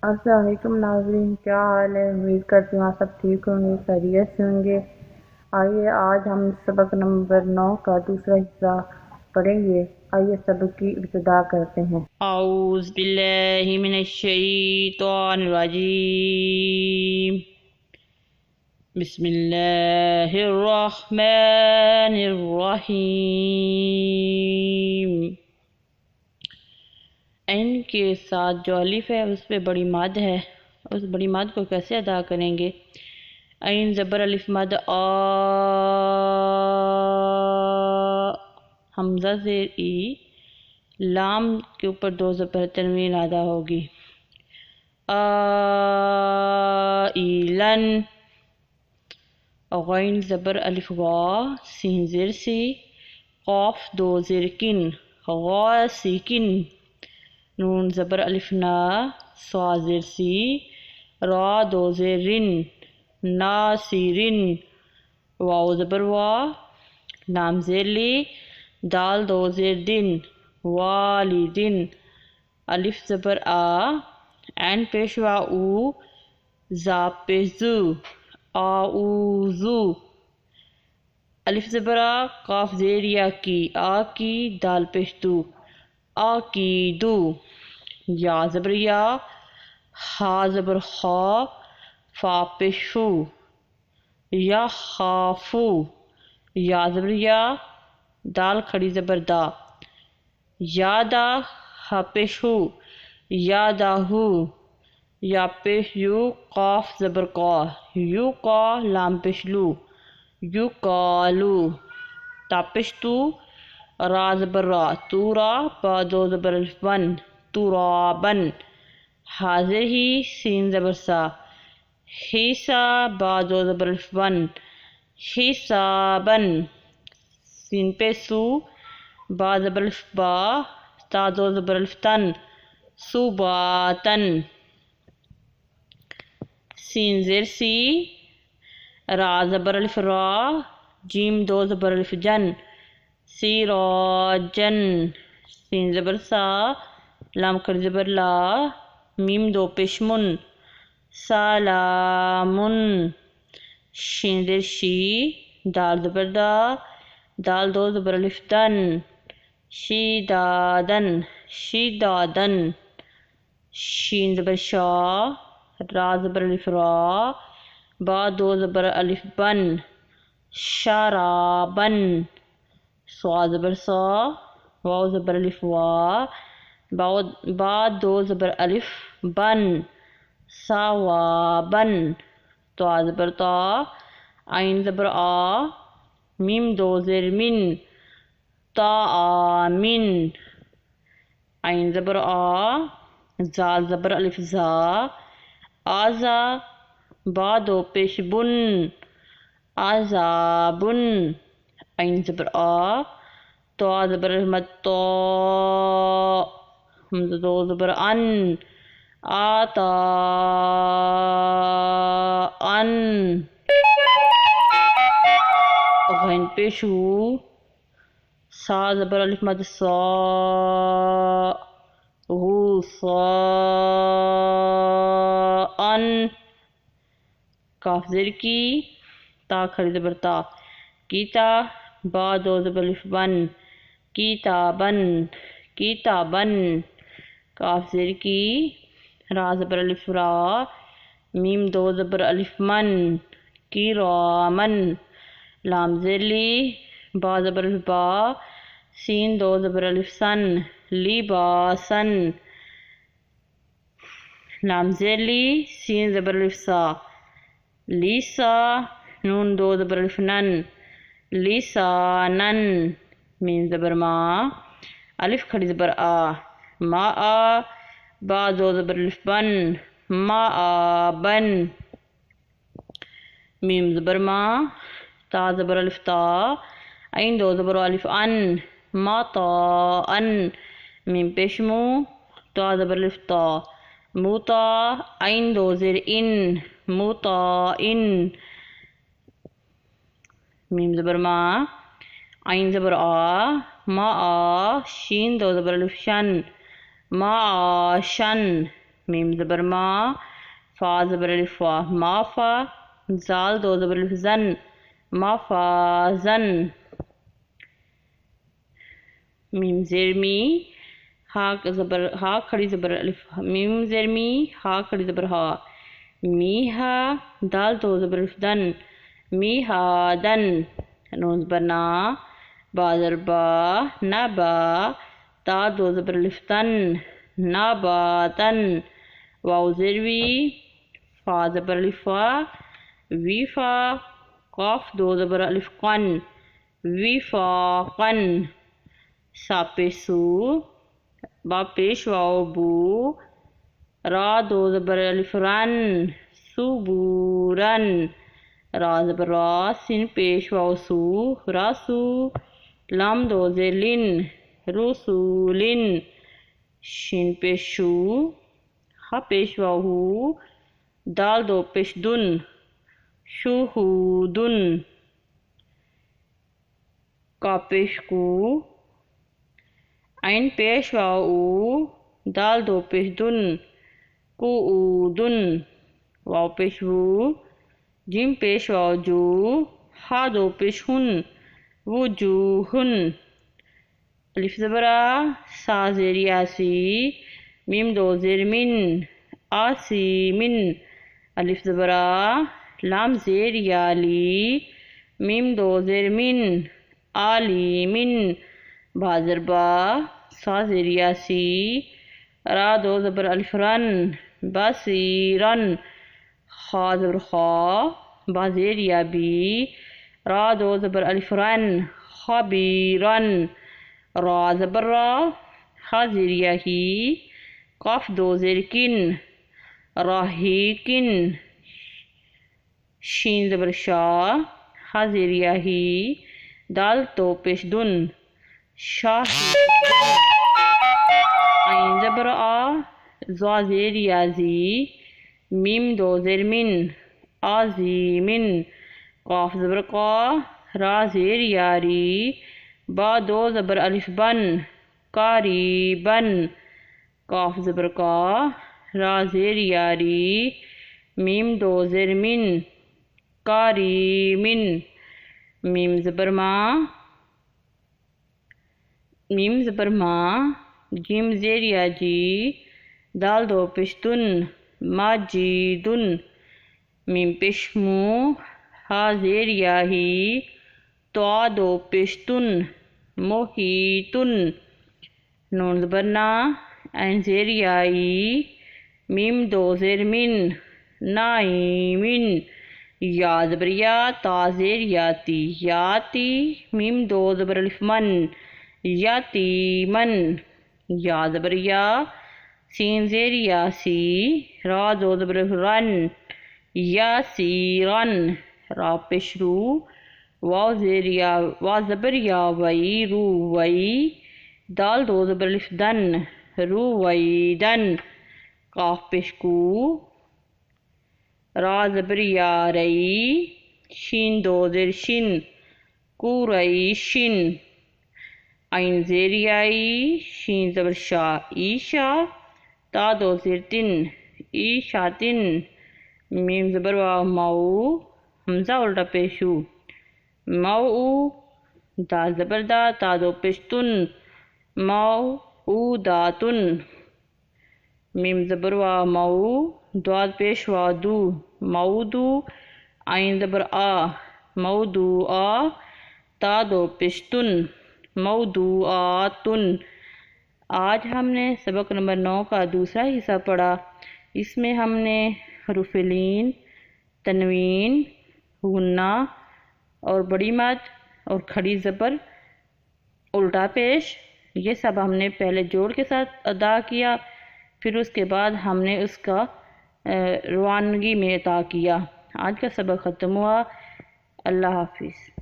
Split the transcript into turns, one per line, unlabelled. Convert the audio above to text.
السلام علیکم ناظرین، کیا حال ہے؟ امید کرتی ہوں آپ سب ٹھیک ہوں گے، خیریت سے ہوں گے۔ آئیے آج ہم سبق نمبر 9 کا دوسرا حصہ پڑھیں گے۔ آئیے سبق کی ابتدا کرتے ہیں۔
اعوذ باللہ من الشیطان الرجیم، بسم اللہ الرحمن الرحیم۔ عین کے ساتھ جو الف ہے اس پہ بڑی مد ہے، اس بڑی مد کو کیسے ادا کریں گے؟ عین زبر الف مد آ، حمزہ زیر ای، لام کے اوپر دو زبر تنوین ادا ہوگی، آئلن۔ غین زبر الف غا، سین زیر سی، قاف دو زیر کن، غاسکن۔ نون زبر الف نا، صا زیر سی، را دو زیر رن، ناصرن۔ واو زبر وا، لام زیر لی، دال دو زیر دن، والدن۔ الف زبر آ، عین پیشوا او، زا پیش زو، آؤزو۔ الف زبر آ، قاف زیر یا کی، آ کی، دال پیش دو، آکیدو۔ یا زبر یا، ہا زبر خا، فا پیش فو، یا خافو۔ یا زبر یا، دال کھڑی زبر دا، یادا، ہا پیش ہو، یاداہو۔ یا پیش یو، قاف زبر قا، یو قا، لام پیش لو، یو قالو۔ تا پیش تو، را زبر را، تورا، با دو زبر الف بن، ترابن۔ حاضر ہی، سین زبر سا، حیسا، با دو زبر الف بن، حسابن۔ سین پہ سو، با زبر الف با، تا دو زبر الف تن، صباتن۔ سین زیر سی، را زبر الف را، جیم دو زبر الف جن، سراجن۔ سین زبر سا، لام کھڑی زبر لا، میم دو پیش من، سلامن۔ شین زیر شی، دال زبر دا، دال دو زبر الف دن، شیدادن، شیدادن۔ شین زبر شا، را زبر الف را، با دو زبر الف بن، شرابن۔ صا زبر صا، واو زبر الف وا، با دو زبر الف بن، ثوابن۔ تا زبر تا، عین زبر آ، میم دو زیر من، طعامن۔ عین زبر آ، زال زبر الف زا، آزا، با دو پیش بن، عذابن۔ عین زبر آ، تو زبر الف مد تو، حمزہ دو زبر ان، آتا ان۔ غین پیشو، سا زبر الف مد سا، غصان۔ کاف زیر کی، تا کھڑی زبر تا، کیتا، با دو زبر الف بن، کتابن، کتابن۔ کاف زیر کی، را زبر الف را، میم دو زبر الف من، کرامن۔ لام زیر لی، با زبر الف با، سین دو زبر الف سن، لباسن۔ لام زیر لی، سین زبر الف سا، لیسا، نون دو زبر الف نن، لسانن۔ میم زبر ما، الف کھڑی زبر آ، ما آ، با دو زبر الف بن، ما آبن۔ میم زبر ما، تا زبر الف تا، عین دو زبر الف ان، ما تا ان۔ میم پیش مو، تا زبر الف تا، موتا، عین دو زیر ان، مطائن۔ میم زبر ما، عین زبر آ، ما آ، شین دو زبر الف شن، معاشن۔ میم زبر ما، فا زبر الف فا، ما فا، زال دو زبر الف زن، ما فا زن. میم زیر می، ہا کھڑی زبر الف، میم زیر می، ہا کھڑی زبر ہا، می ہا، دال دو زبر الف دن، می ہا دن. نون زبر نا، با زبر با، نا با، تا دو زبر الف تن، نا با تن. واو زیر وی، فا زبر الف فا، وی فا، قاف دو زبر الف قن، وی فا قن. سا پیش سو، با پیش واو بو، را دو زبر الف رن، سو بو رن. را زبر را، سین پیش واو سو، را سو، لام دو زیر لن، رو سو لن. شین پیش شو، ہا پیش واو ہو، دال دو پیش دن، شو ہو دن. کا پیش کو، عین پیش واو او، دال دو پیش دن، کو او دن. واو پیش وو، جیم پیش واو جو، ہا دو پیش ہن، وجوہن. الف زبر آ، سا زیر یاسی، میم دو زیر من، آسی من. الف زبر آ، لام زیر یالی، میم دو زیر من، آلی من. با زر با، سا زیر یاسی، را دو زبر الف رن، بصیرن. خا زبر خا، با زیر یا بی، را دو زبر الف رن، خبیرن. را زبر را، خا زیر یا ہی، قاف دو زیر کن، راہی کن. شین زبر شا، خا زیر یا ہی، دال تو پیش دن، شاہدن. عین زبر آ، زا زیر یا زی، میم دو زیر من، آزیمن. قاف زبر قا، را زیر یاری، با دو زبر الف بن، قاریبن. قاف زبر کا، را زیر یاری، میم دو زیر من، قاریمن. میم زبر ما، میم زبر ما، جیم زیر یا جی، دال دو پیش دن، ماجیدن. میم پیش مو، ہا زیر یا ہی، تو دو پیش تن، محیطن. نون زبر نا، عین زیر یائی، میم دو زیر من، نائمن. یا زبر یا، تا زیر یاتی، یاتی، میم دو زبر الف من، یاتی من. یا زبر یا، سین زیر یاسی، را دو زبر الف رن، یاسیرن. را پیش رو، واو زیر یا، وا زبر یا وی، رو وی، دال دو زبر الف دن، رو ویدن. قاف پیش کو، را زبر یا رئی، شین دو زیر شن، کو ریشن. عین زیر یائی، شین زبر شا، ایشا، تا دو زیر تن، ایشاتن. میم زبر واو مو، حمزہ الٹا پیشو، مو او. دال زبر دا، تا دو پیشتن، مو او داتن. میم زبر واو مو، دواد پیش واو دو، مودو. عین زبر آ، مودو آ، تا دو پیشتن، موضوعاتن. آج ہم نے سبق نمبر 9 کا دوسرا حصہ پڑھا. اس میں ہم نے حروف لین، تنوین، غنہ اور بڑی مد اور کھڑی زبر، الٹا پیش، یہ سب ہم نے پہلے جوڑ کے ساتھ ادا کیا، پھر اس کے بعد ہم نے اس کا روانگی میں ادا کیا. آج کا سبق ختم ہوا. اللہ حافظ.